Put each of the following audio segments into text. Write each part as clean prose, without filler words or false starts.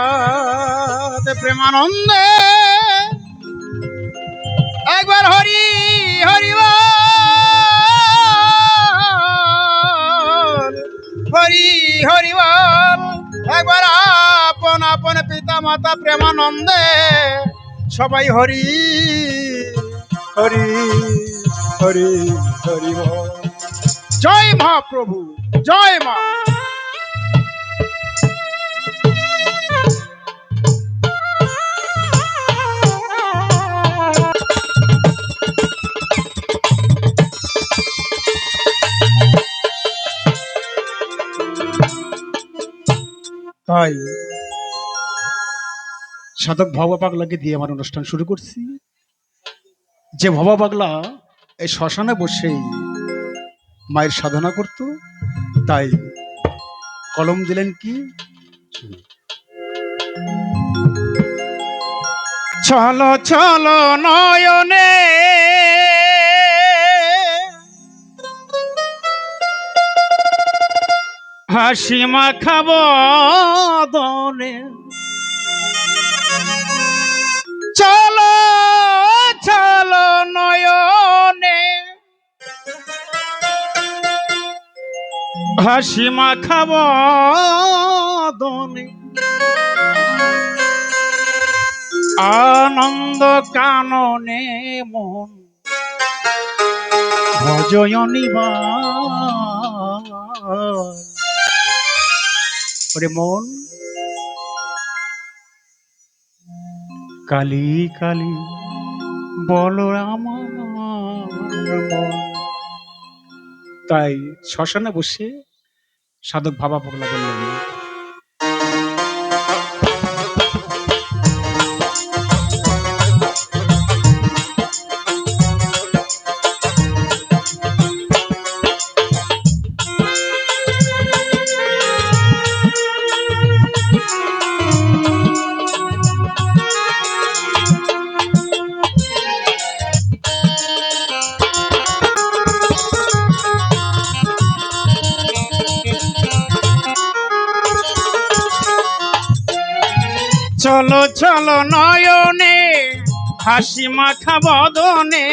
জগন্নাথ প্রেমানন্দে একবার হরি হরি বল, হরি হরি বল। একবার আপন আপন পিতা মাতা প্রেমানন্দে সবাই হরি হরি হরি হরি বল। জয় মহাপ্রভু, জয় মা। তাই সাধক ভবা পাগলাকে দিয়ে আমার অনুষ্ঠান শুরু করছি। যে ভবা পাগলা এই শ্মশানে বসেই মায়ের সাধনা করত, তাই কলম দিলেন কি, চলো চলো নয়নে হাসি মাখা বদনে, চলো চলো নয়নে হাসি মাখা বদনে, আনন্দ কাননে মন ভজয় নিবাস। ওরে মন কালী কালী বলো আমার মন। তাই শ্মশানে বসে সাধক ভাবা পাগলা বললেন, চলো চলো নয়নে হাসি মাখা বদনে,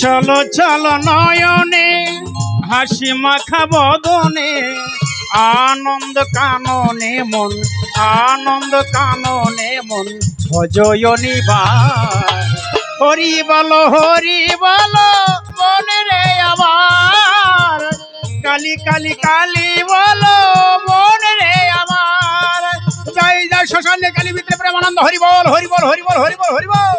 চলো চলো নয়নে হাসি মাখা বদনে, আনন্দ কাননে মন, আনন্দ কাননে মন ভজয় নিবাস। হরি বলো মনে রে আমার, কালী কালী কালী বলো মনে রে আমার। জয় জয় শ্মশানে কালী ভিতরে প্রেমানন্দ হরি বল হরি বল হরি বল হরি বল হরি বল।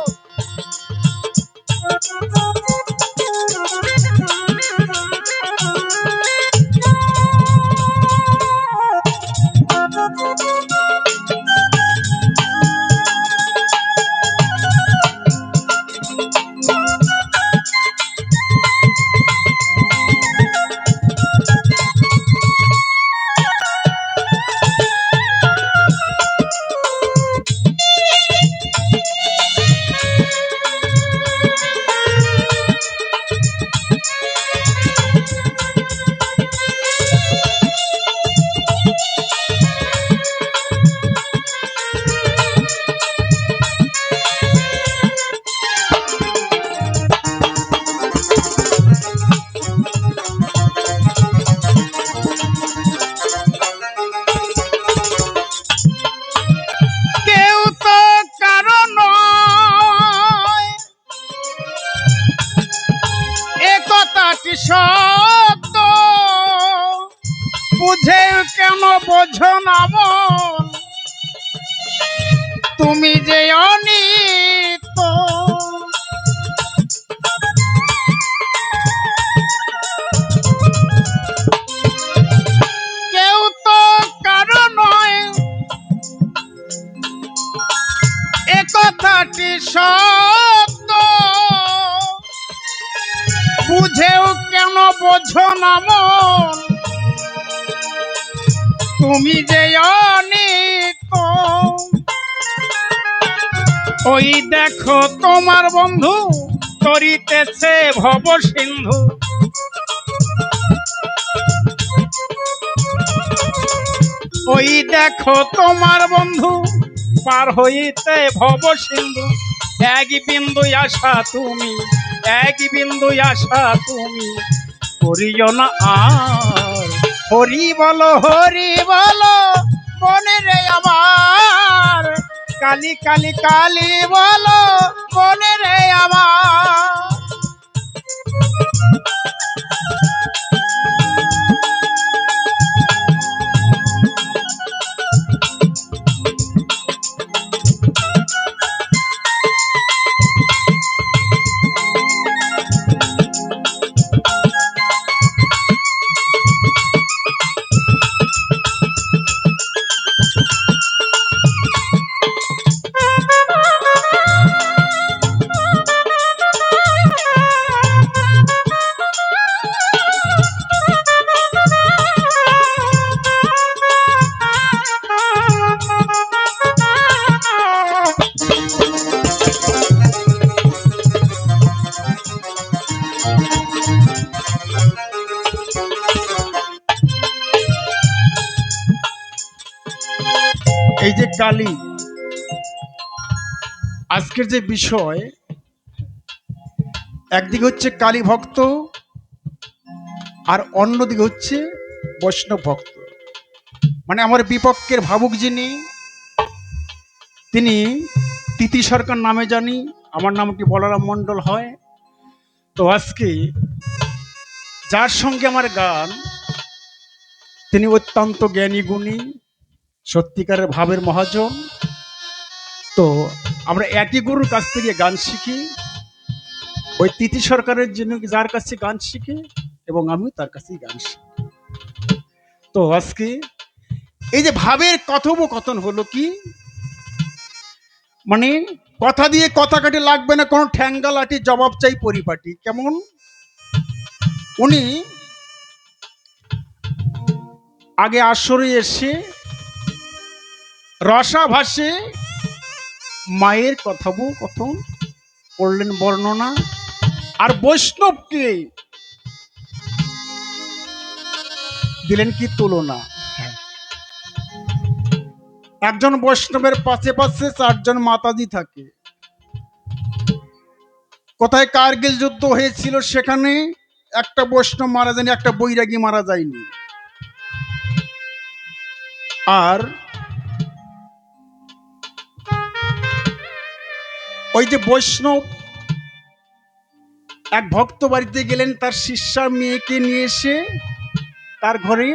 সত্য বুঝে কেন বোঝো না মন, তুমি যে অনিত্য। কেউ তো কারো নয় এ কথাটি সত্য, বুঝেও কেন বোঝো না মন, তুমি যে অনিত্য। ওই দেখো তোমার বন্ধু তরিতেছে ভব সিন্ধু, ওই দেখো তোমার বন্ধু পার হইতে ভব সিন্ধু, এক বিন্দু আশা তুমি, এক বিন্দু আশা তুমি করিও না আর। হরি বলো মনে রে আমার, কালি কালি কালি বলো মনে রে আমার। এই যে কালী, আজকের যে বিষয়, একদিকে হচ্ছে কালী ভক্ত আর অন্যদিকে হচ্ছে বৈষ্ণব ভক্ত। মানে আমার বিপক্ষের ভাবুক যিনি, তিনি তিথি সরকার নামে জানি, আমার নামটি বলরাম মণ্ডল হয়। তো আজকে যার সঙ্গে আমার গান, তিনি অত্যন্ত জ্ঞানী গুণী, সত্যিকারের ভাবের মহাজন। তো আমরা একই গুরুর কাছ থেকে গান শিখি, ওই তিথি সরকারের জন্য যার কাছে গান শিখি এবং আমি তার কাছেই গান শিখি। তো আজকে এই যে ভাবের কথোপকথন হলো কি, মানে কথা দিয়ে কথা কাটে লাগবে না, কোনো ঠ্যাঙ্গা লাঠি জবাব চাই পরিপাটি। কেমন উনি আগে আসরে এসে রসাভাসে মায়ের কথোপকথন করলেন বর্ণনা, আর বৈষ্ণবকে দিলেন কি তুলনা। একজন বৈষ্ণবের পাশে পাশে চারজন মাতাজি থাকে। কোথায় কার্গিল যুদ্ধ হয়েছিল, সেখানে একটা বৈষ্ণব মারা যায়নি, একটা বৈরাগী মারা যায়নি। আর ওই যে বৈষ্ণব এক ভক্ত বাড়িতে গেলেন, তার শিষ্যার মেয়েকে নিয়ে এসে তার ঘরে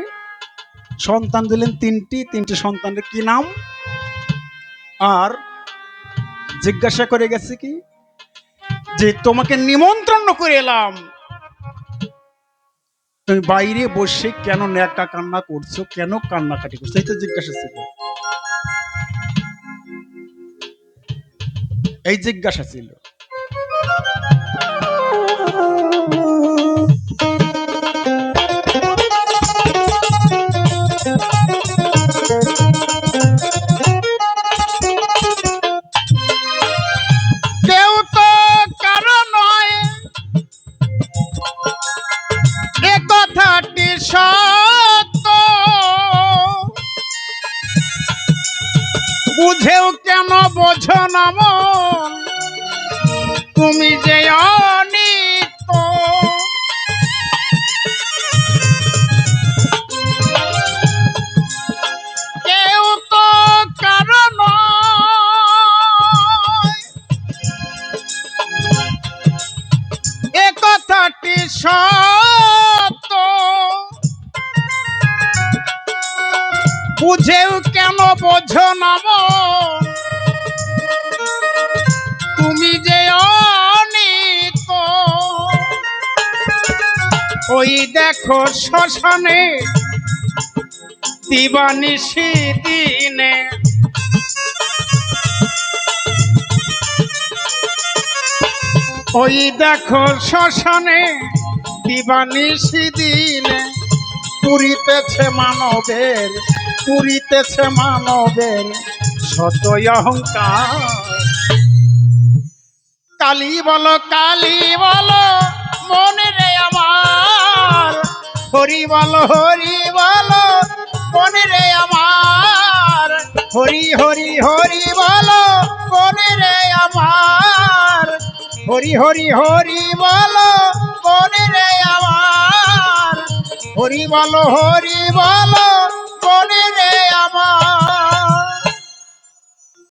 সন্তান দিলেন তিনটি সন্তানের কি নাম, আর জিজ্ঞাসা করে গেছে কি যে তোমাকে নিমন্ত্রণ করে এলাম, তুমি বাইরে বসে কেন ন্যাকা কান্না করছো, কেন কান্নাকাটি করছো, এই তো জিজ্ঞাসা ছিল, এই জিজ্ঞাসা ছিল। কেউ তো কারণ নয় এ কথাটি সত্য, বুঝেও কেন বোঝো না মন, তুমি যে অনিত্য। কেউ তো কারণ এ কথাটি সত্য, বুঝেও কেন বোঝো না মন, তুমি যে অনিত্য। ওই দেখো শ্মশানে দিবানিশি দিনে, ওই দেখো শ্মশানে দিবানিশি দিনে পুরিতেছে মানবের, পুরিতেছে মানবের শত অহংকার। কালী বলো মনে রে আমার, হরি বলো কোনে রে আমার, হরি হরি হরি বলো কোনে রে আমার, হরি হরি হরি বলো কোনে রে আমার, হরি বলো কোনে রে আমার।